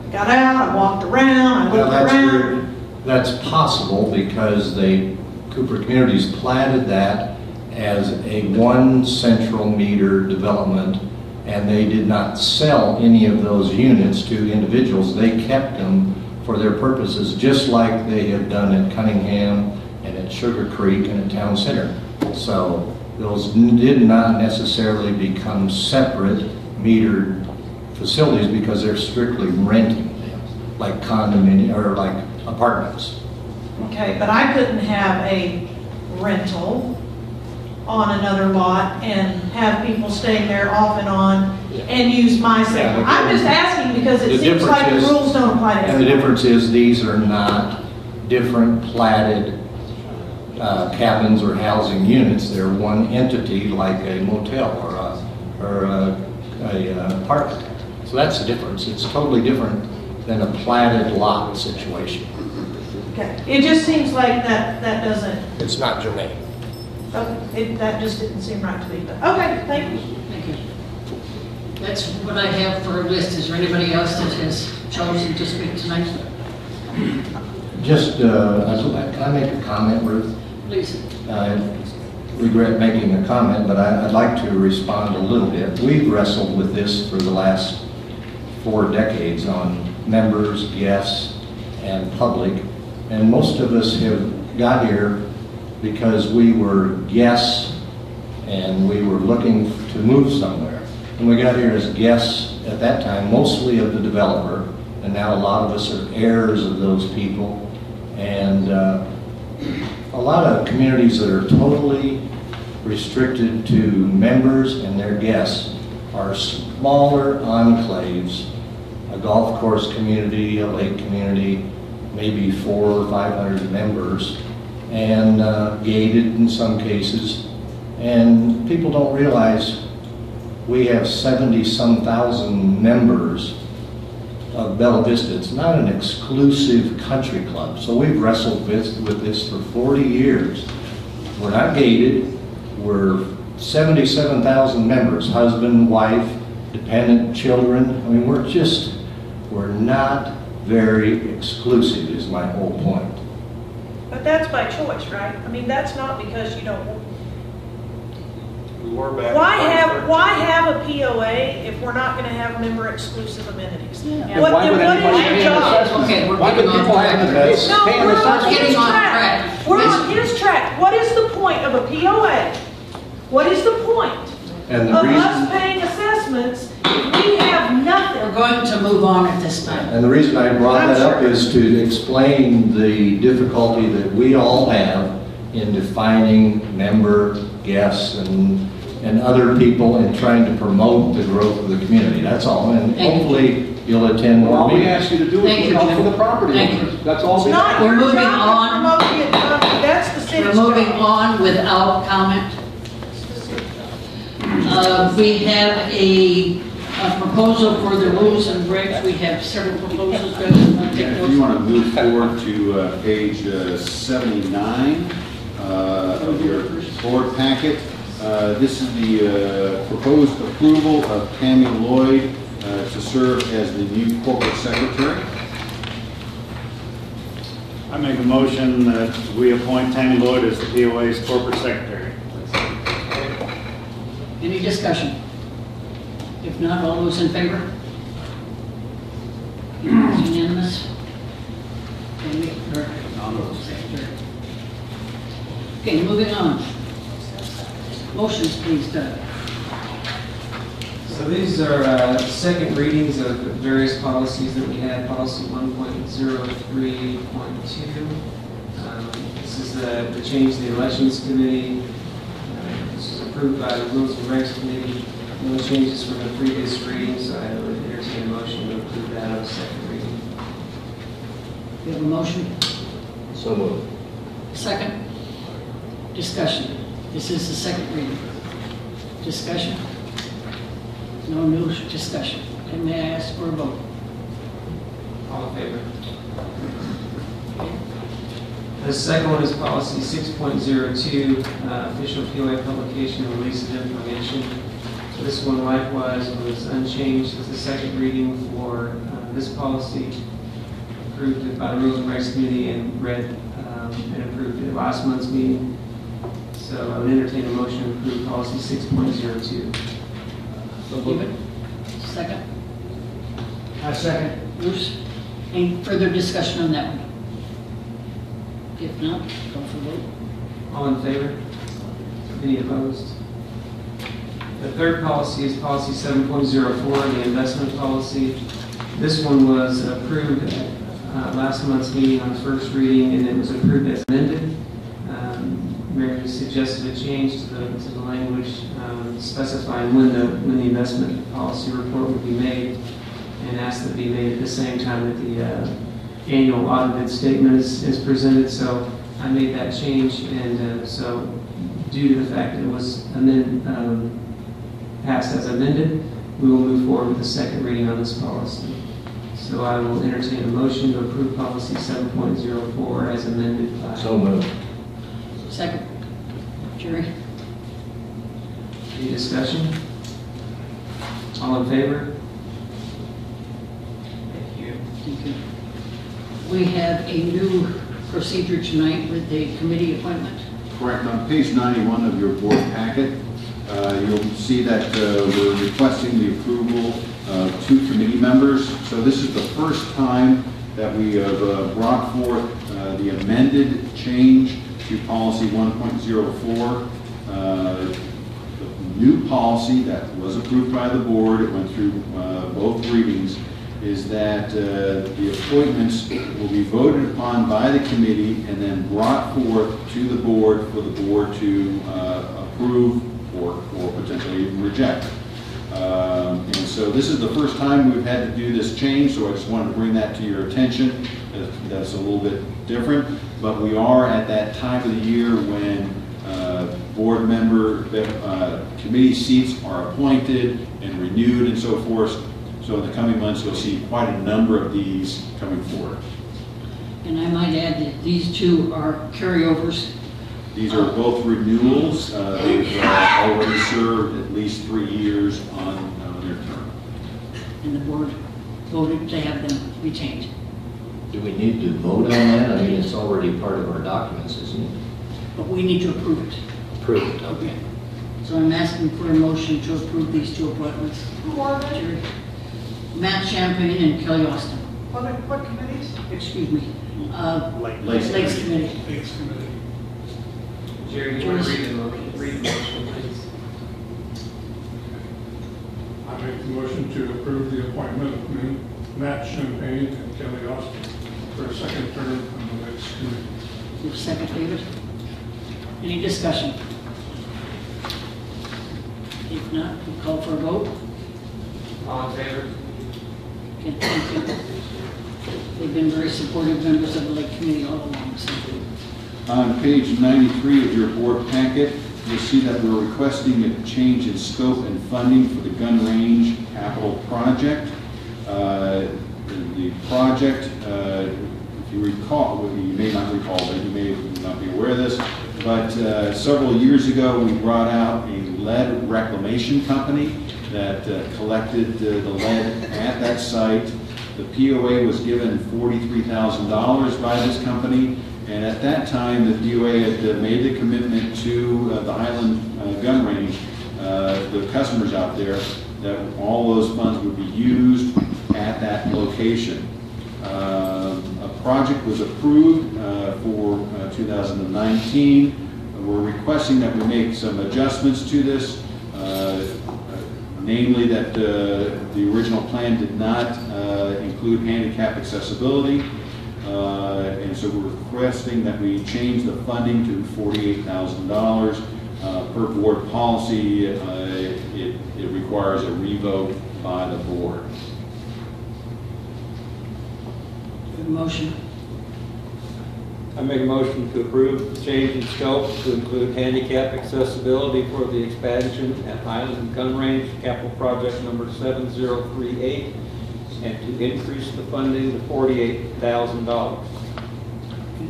I got out, I walked around, I Well, looked around. that's possible because Cooper Communities platted that as a one central meter development, and they did not sell any of those units to individuals. They kept them for their purposes, just like they have done at Cunningham and at Sugar Creek and at Town Center. So those did not necessarily become separate metered facilities because they're strictly renting them, like condominium or like apartments. Okay, but I couldn't have a rental on another lot and have people staying there off and on and use my same. Yeah, I'm just asking because it seems like the rules don't apply to And the everyone. difference is these are not different platted cabins or housing units. They're one entity like a motel or a apartment. So that's the difference. It's totally different than a platted lot situation. Okay, it just seems like that doesn't, It's not germane. okay, that just didn't seem right to me, but, okay, thank you. Thank you. That's what I have for a list. Is there anybody else that has chosen to speak tonight? Just, can I make a comment, Ruth? Please. I regret making a comment, but I'd like to respond a little bit. We've wrestled with this for the last 4 decades on members, guests, and public, and most of us have got here because we were guests and we were looking to move somewhere. And we got here as guests at that time, mostly of the developer, and now a lot of us are heirs of those people. And a lot of communities that are totally restricted to members and their guests are smaller enclaves, a golf course community, a lake community, maybe 400 or 500 members, and gated in some cases. And people don't realize we have 70-some thousand members of Bella Vista. It's not an exclusive country club. So we've wrestled with this for 40 years. We're not gated. We're 77,000 members, husband, wife, dependent children. I mean, we're not very exclusive is my whole point. But that's by choice, right? I mean, that's not because you don't. We were back. Why have a POA if we're not going to have member-exclusive amenities? Yeah. What Why would then what anybody is pay your an job? assessment? Okay, we're Why would getting off people have track. an No, pay an we're on assessment? his Getting off track. track. We're on his track. What is the point of a POA? What is the point And of the us reason, paying assessments if we have We're nothing? going to move on at this time. and the reason I brought that up is to explain the difficulty that we all have in defining member, guests, and other people and trying to promote the growth of the community. That's all, and Thank you. hopefully you'll attend more All we meetings. ask you to do Thank is you, look out for Jim. the property Thank owners. you. That's all It's we not ask. your We're moving job on. to promote the economy. That's the We're city's moving job. on without comment. We have a proposal for the rules and regs. We have several proposals. Greg, you want to take If those? you want to move forward to page 79 of your board packet, this is the proposed approval of Tammy Lloyd to serve as the new corporate secretary. I make a motion that we appoint Tammy Lloyd as the POA's corporate secretary. Any discussion? If not, all those in favor? Unanimous? Okay, moving on. Motions, please, Doug. So these are second readings of various policies that we had. Policy 1.03.2. This is the change to the elections committee. This is approved by the Rules and Regs Committee. No changes from the previous reading, so I would entertain a motion to approve that on second reading. We have a motion? So moved. Second? Discussion. This is the second reading. Discussion? No new discussion. And may I ask for a vote? All in favor? The second one is policy 6.02, official POA publication and release of information. So this one likewise was unchanged as the second reading for this policy, approved by the Rules and Regs Committee and read and approved at last month's meeting. So I would entertain a motion to approve policy 6.02. So move it. Second? I second. Bruce? Any further discussion on that one? If not, call for vote. All in favor? Any opposed? The third policy is policy 7.04, the investment policy. This one was approved at last month's meeting on first reading, and it was approved as amended. Mary suggested a change to the language specifying when the investment policy report would be made, and asked that it be made at the same time that the annual audited statement is presented. So I made that change, and so due to the fact that it was passed as amended, we will move forward with the second reading on this policy. So I will entertain a motion to approve policy 7.04 as amended by... So moved. Second. Jerry? Any discussion? All in favor? Thank you. Thank you. We have a new procedure tonight with the committee appointment. Correct. On page 91 of your board packet, you'll see that we're requesting the approval of 2 committee members. So this is the first time that we have brought forth the amended change to policy 1.04. The new policy that was approved by the board, it went through both readings, is that the appointments will be voted upon by the committee and then brought forth to the board for the board to approve or potentially even reject. And so this is the first time we've had to do this change, so I just wanted to bring that to your attention. That's a little bit different, but we are at that time of the year when board member committee seats are appointed and renewed and so forth. So in the coming months, you'll see quite a number of these coming forward. And I might add that these 2 are carryovers. These are both renewals. They've already served at least 3 years on their term. And the board voted to have them retained. Do we need to vote on that? I mean, it's already part of our documents, isn't it? But we need to approve it. Approve it, okay. So I'm asking for a motion to approve these two appointments. Who are they? Jerry. Matt Champagne and Kelly Austin. What committees? Excuse me. Lakes Lakes Committee. Thanks, Committee. Jerry, you want to read the motion? Read the motion, please. I make the motion to approve the appointment of Matt Champagne and Kelly Austin for a second term on the Lakes Committee. Your second, David. Any discussion? If not, we'll call for a vote. All in favor? Okay, thank you. They've been very supportive members of the Lake Committee all along, so. On page 93 of your board packet, you'll see that we're requesting a change in scope and funding for the gun range capital project. The project, if you recall, well, you may not recall, but you may not be aware of this, but several years ago we brought out a lead reclamation company that collected the lead at that site. The POA was given $43,000 by this company, and at that time the DOA had made the commitment to the Highland gun range, the customers out there, that all those funds would be used at that location. A project was approved for 2019. We're requesting that we make some adjustments to this, namely that the original plan did not include handicap accessibility, and so we're requesting that we change the funding to $48,000. Per board policy, it requires a revote by the board. Good motion. I make a motion to approve the change in scope to include handicap accessibility for the expansion at Highland Gun Range, capital project number 7038, and to increase the funding to $48,000.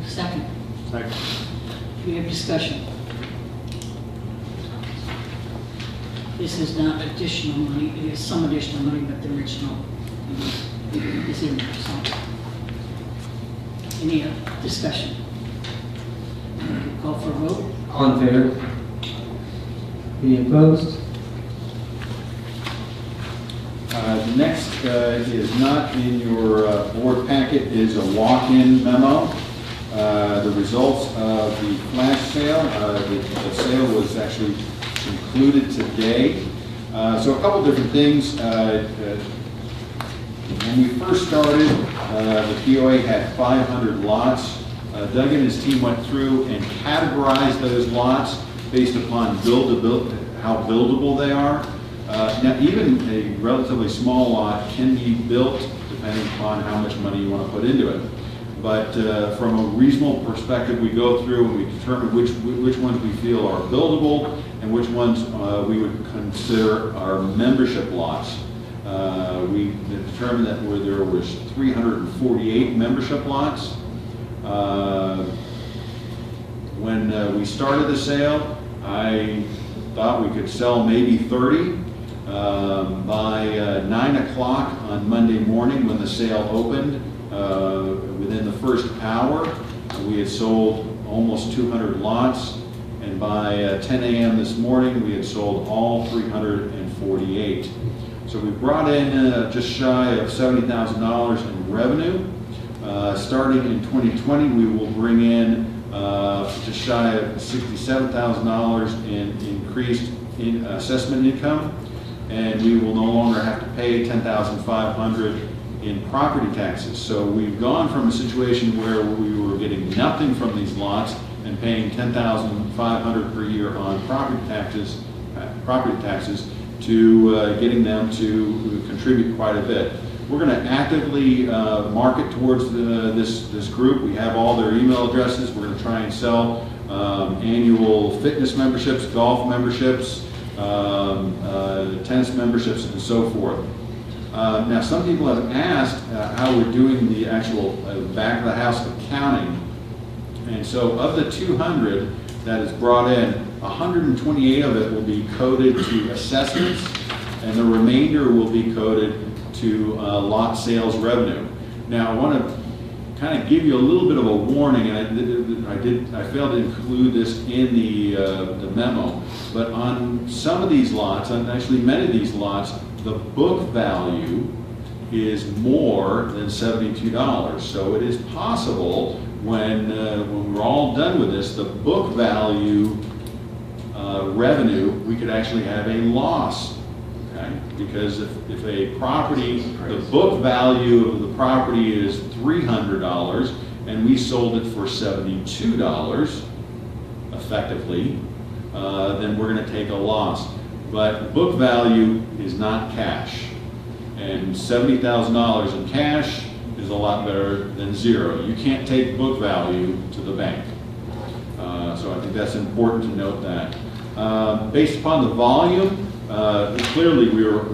Second. Second. We have discussion. This is not additional money, it is some additional money, but the original is in there, so. Any discussion? Call for a vote. All in favor? Any opposed? Next is not in your board packet, is a walk-in memo. The results of the flash sale, the sale was actually concluded today. So a couple different things. When we first started, the POA had 500 lots. Doug and his team went through and categorized those lots based upon how buildable they are. Now, even a relatively small lot can be built depending upon how much money you want to put into it. But from a reasonable perspective, we go through and we determine which ones we feel are buildable and which ones we would consider our membership lots. We determined that where there was 348 membership lots. When we started the sale, I thought we could sell maybe 30. By 9 o'clock on Monday morning when the sale opened, within the first hour, we had sold almost 200 lots. And by 10 a.m. this morning, we had sold all 348. So we brought in just shy of $70,000 in revenue. Starting in 2020, we will bring in just shy of $67,000 in increased assessment income, and we will no longer have to pay $10,500 in property taxes. So we've gone from a situation where we were getting nothing from these lots and paying $10,500 per year on property taxes to getting them to contribute quite a bit. We're going to actively market towards this group. We have all their email addresses. We're going to try and sell annual fitness memberships, golf memberships, tennis memberships, and so forth. Now, some people have asked how we're doing the actual back of the house accounting. And so of the 200 that is brought in, 128 of it will be coded to assessments, and the remainder will be coded to lot sales revenue. Now, I want to kind of give you a little bit of a warning, and I failed to include this in the memo, but on some of these lots, on actually many of these lots, the book value is more than $72. So it is possible when we're all done with this, the book value revenue, we could actually have a loss. Okay? Because if a property, the book value of the property is $300 and we sold it for $72 effectively, then we're going to take a loss. But book value is not cash. And $70,000 in cash is a lot better than zero. You can't take book value to the bank. So I think that's important to note that. Based upon the volume, clearly we were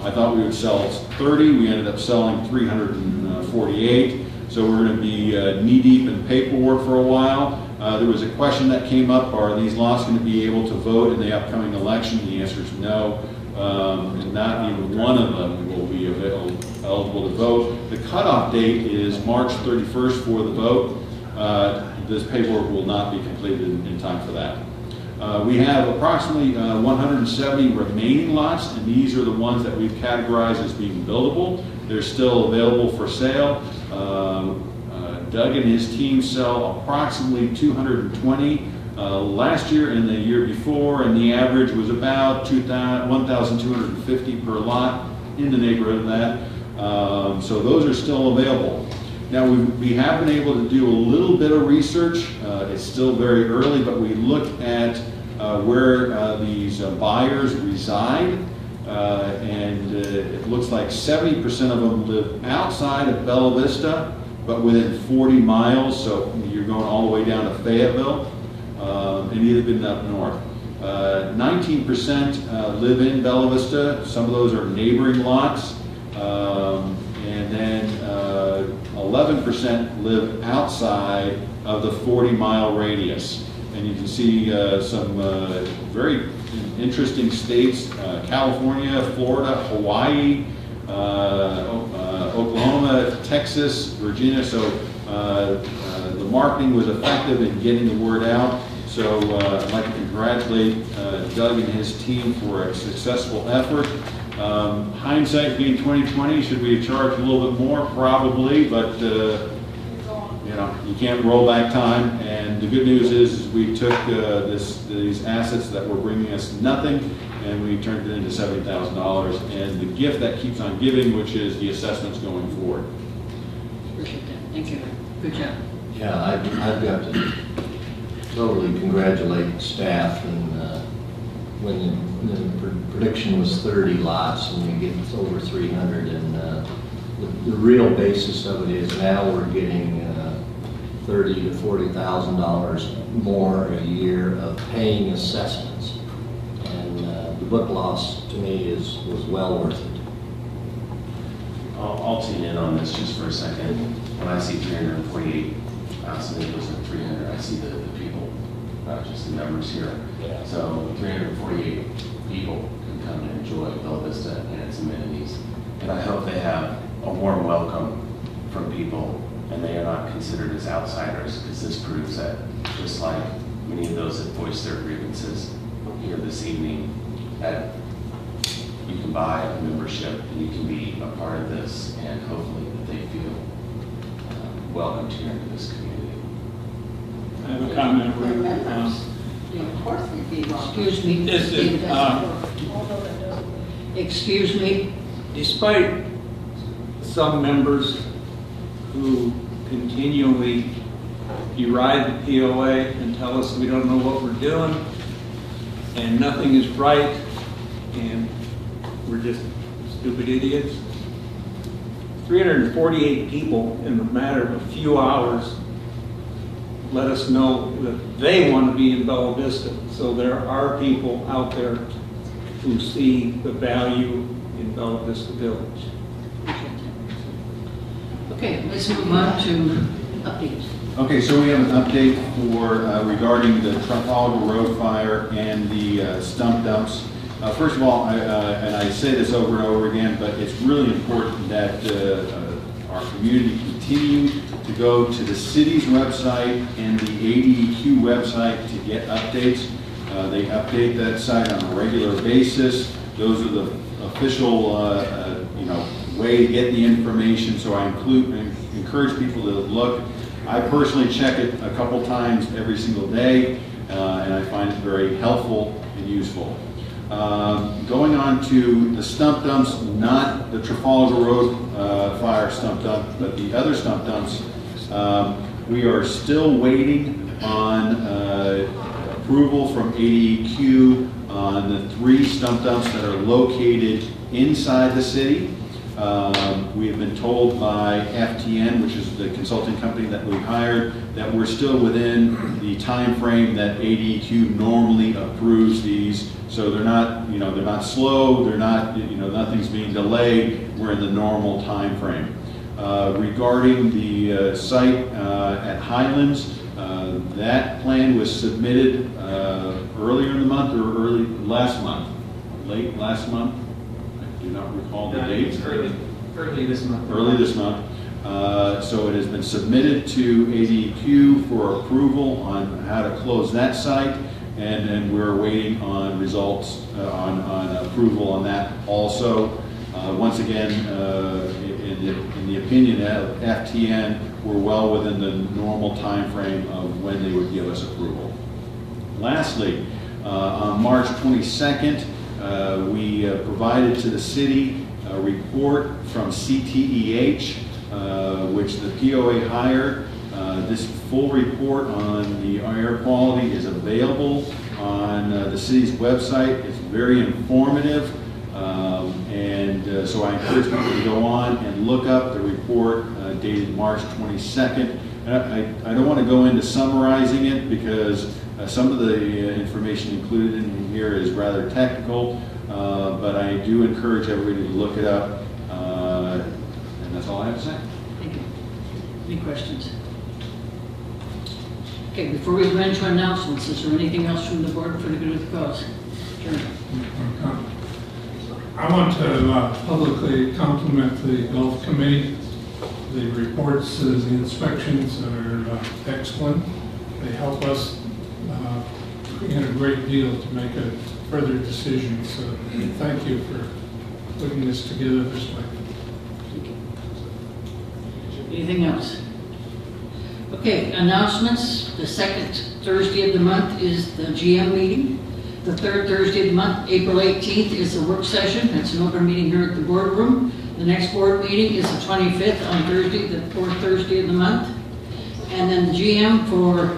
I thought we would sell 30. We ended up selling 348. So we're going to be knee-deep in paperwork for a while. There was a question that came up, are these lots going to be able to vote in the upcoming election? The answer is no. And not even one of them will be eligible to vote. The cutoff date is March 31st for the vote. This paperwork will not be completed in time for that. We have approximately 170 remaining lots, and these are the ones that we've categorized as being buildable. They're still available for sale. Doug and his team sell approximately 220 last year and the year before, and the average was about 1,250 per lot, in the neighborhood of that. So those are still available. Now we have been able to do a little bit of research. It's still very early, but we looked at where these buyers reside, and it looks like 70% of them live outside of Bella Vista, but within 40 miles, so you're going all the way down to Fayetteville, and either been up north. 19% live in Bella Vista. Some of those are neighboring lots, and then 11% live outside of the 40-mile radius. And you can see some very interesting states, California, Florida, Hawaii, Oklahoma, Texas, Virginia. So the marketing was effective in getting the word out. So I'd like to congratulate Doug and his team for a successful effort. Hindsight being 2020, should we have charged a little bit more? Probably, but you can't roll back time. And the good news is we took these assets that were bringing us nothing, and we turned it into $70,000. And the gift that keeps on giving, which is the assessments going forward. Appreciate that. Thank you. Good job. Yeah, I've got to totally congratulate staff, and when the prediction was 30 lots and we get over 300, and the real basis of it is now we're getting $30,000 to $40,000 more a year of paying assessments, and the book loss to me was well worth it. I'll tune in on this just for a second. When I see 348 accidents and 300, I see the people, not just the numbers here. Yeah. So 348 people can come and enjoy Bella Vista and its amenities. And I hope they have a warm welcome from people, and they are not considered as outsiders, because this proves that, just like many of those that voiced their grievances here this evening, that you can buy a membership and you can be a part of this, and hopefully that they feel welcomed here into this community. I have a comment. Of course we'd be wrong. Excuse me. Excuse me. Despite some members who continually deride the POA and tell us we don't know what we're doing and nothing is right and we're just stupid idiots. 348 people in the matter of a few hours let us know that they want to be in Bella Vista. So there are people out there who see the value in Bella Vista Village. Okay, let's move on to updates. Okay, so we have an update for regarding the Trafalgar Road fire and the stump dumps. First of all, and I say this over and over again, but it's really important that our community continue to go to the city's website and the ADEQ website to get updates. They update that site on a regular basis. Those are the official, way to get the information. So I encourage people to look. I personally check it a couple times every single day, and I find it very helpful and useful. Going on to the stump dumps, not the Trafalgar Road fire stump dump, but the other stump dumps. We are still waiting on approval from ADEQ on the 3 stump dumps that are located inside the city. We have been told by FTN, which is the consulting company that we hired, that we're still within the time frame that ADEQ normally approves these. So they're not, they're not slow, they're not, nothing's being delayed. We're in the normal time frame. Regarding the site at Highlands, that plan was submitted earlier in the month or early last month, late last month. I do not recall the dates. Early this month. Early this month. So it has been submitted to ADEQ for approval on how to close that site, and we're waiting on results on approval on that also. Once again, in the opinion of FTN, we're well within the normal time frame of when they would give us approval. Lastly, on March 22nd, we provided to the city a report from CTEH, which the POA hired. This full report on the air quality is available on the city's website. It's very informative, and so I encourage people to go on and look up the report dated March 22nd. And I don't want to go into summarizing it because some of the information included in here is rather technical, but I do encourage everybody to look it up, and that's all I have to say. Thank you. Any questions? Okay, before we go into announcements, is there anything else from the board for the good of the cause? Sure. I want to publicly compliment the Golf Committee. The reports, the inspections are excellent. They help us in a great deal to make a further decision. So thank you for putting this together this way. Anything else? Okay, announcements. The second Thursday of the month is the GM meeting. The third Thursday of the month, April 18th, is a work session. It's an open meeting here at the boardroom. The next board meeting is the 25th on Thursday, the fourth Thursday of the month. And then the GM for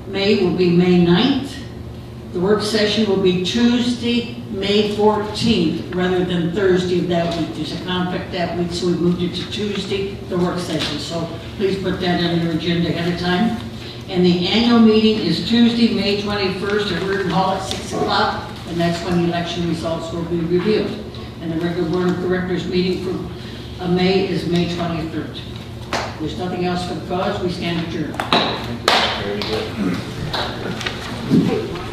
May will be May 9th. The work session will be Tuesday, May 14th, rather than Thursday of that week. There's a conflict that week, so we moved it to Tuesday, the work session. So please put that on your agenda ahead of time. And the annual meeting is Tuesday, May 21st at Reardon Hall at 6 o'clock, and that's when the election results will be revealed. And the regular Board of Directors meeting for May is May 23rd. If there's nothing else for the cause, we stand adjourned. Very good.